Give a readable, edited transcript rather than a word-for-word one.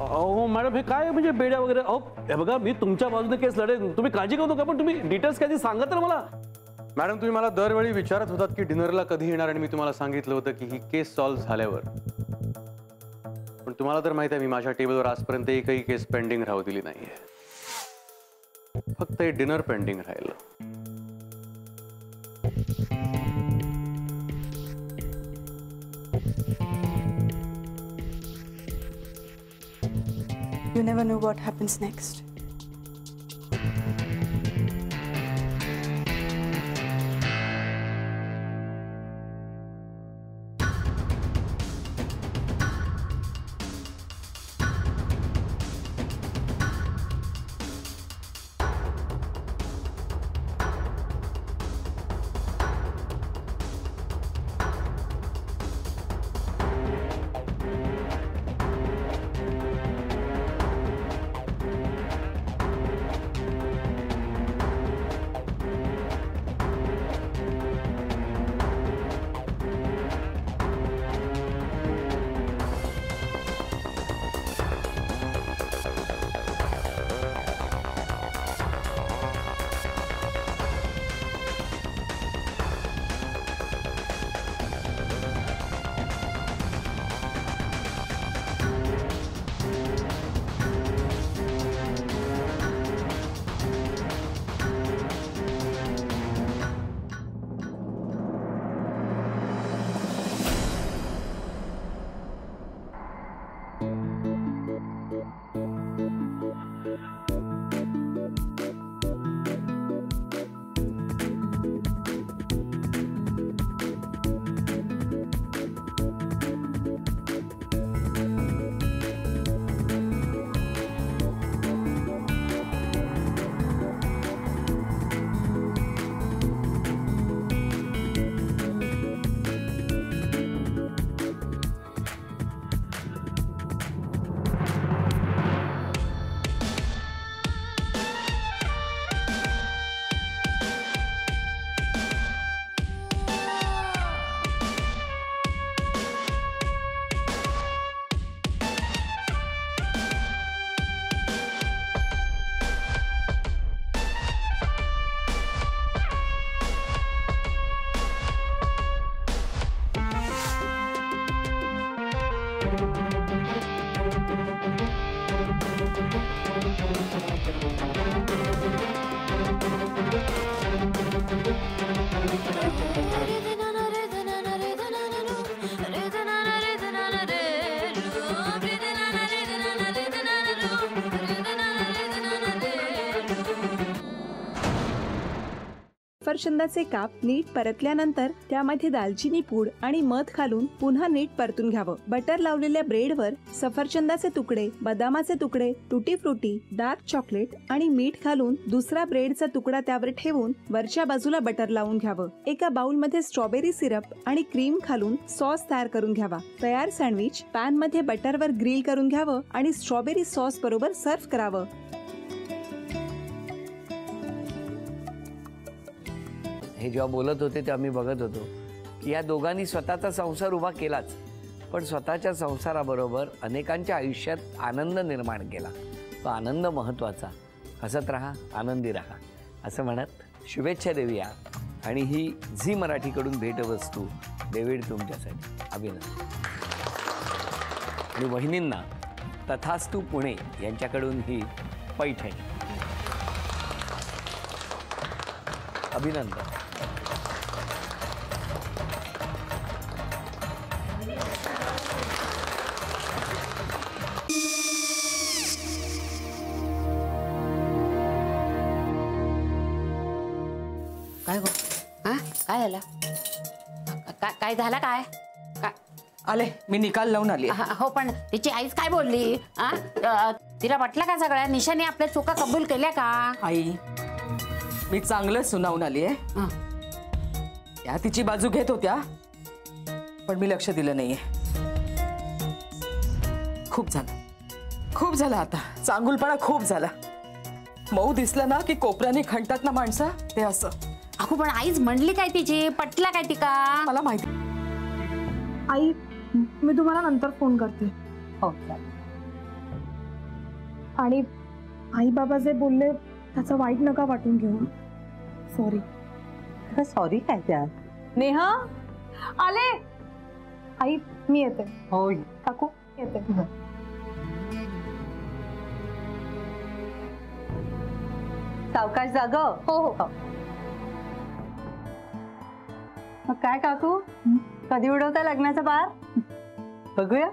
अहो मॅडम हे काय म्हणजे बेड्या वगैरे? अहो हे बघा मी तुमच्या बाजूने केस लढेन, तुम्ही काळजी करू नका, पण तुम्ही डिटेल्स कधी सांगा तर मला. मॅडम तुम्ही मला दरवेळी विचारत होतात की डिनरला कधी येणार, आणि मी तुम्हाला सांगितलं होतं की ही केस सॉल्व्ह झाल्यावर. पण तुम्हाला तर माहिती आहे मी माझ्या टेबलवर आजपर्यंत एकही केस पेंडिंग राहू दिली नाहीये. फक्त हे डिनर पेंडिंग राहिलं. You never know what happens next. सफरचंदाचे काप नीट परतल्यानंतर त्यामध्ये दालचिनी पूड आणि मध घालून पुन्हा नीट परतून घ्यावं. बटर लावलेल्या ब्रेडवर सफरचंदाचे तुकडे, बदामाचे तुकडे, टुटी फ्रुटी, डार्क चॉकलेट आणि मीठ घालून दुसरा ब्रेडचा तुकडा त्यावर ठेवून वरच्या बाजूला बटर लावून घ्यावं. एका बाउलमध्ये स्ट्रॉबेरी सिरप आणि क्रीम घालून सॉस तयार करून घ्यावा. तयार सँडविच पॅन मध्ये बटरवर ग्रिल करून घ्यावं आणि स्ट्रॉबेरी सॉस बरोबर सर्व्ह करावं. हे जेव्हा बोलत होते तेव्हा मी बघत होतो की या दोघांनी स्वतःचा संसार उभा केलाच, पण स्वतःच्या संसाराबरोबर अनेकांच्या आयुष्यात आनंद निर्माण केला. तो आनंद महत्त्वाचा. हसत राहा, आनंदी राहा असं म्हणत शुभेच्छा देऊया. आणि ही झी मराठीकडून भेटवस्तू डेव्हिड तुमच्यासाठी. अभिनंदन. आणि वहिनींना तथास्तू पुणे यांच्याकडून ही पैठणी. अभिनंदन. काय गो? हा काय झालं? काय झालं? काय आले मी निकाल लावून आली. हो पण तिची आईच काय बोलली? तिला वाटलं का सगळ्या निशाने आपल्या चुका कबूल केल्या का? आई मी चांगलं सुनावून आली आहे. त्या तिची बाजू घेत होत्या पण मी लक्ष दिलं नाहीये. खूप झालं आता. चांगुलपणा खूप झाला. मऊ दिसलं ना की कोपऱ्याने खणतात ना माणसं, ते असं. अगो पण आईच म्हणली काय तिची? पटला काय तिका? मला माहिती. आई मी तुम्हाला नंतर फोन करते. हो आणि आई बाबा जे बोलले त्याचं वाईट नका वाटून घेऊ. सॉरी. सॉरी काय त्यात? नेहा आले. आई मी येते. होय काकू येते. सावकाश जाग. हो हो. मग काय काकू, कधी उडवता लग्नाचा बार? बघूया.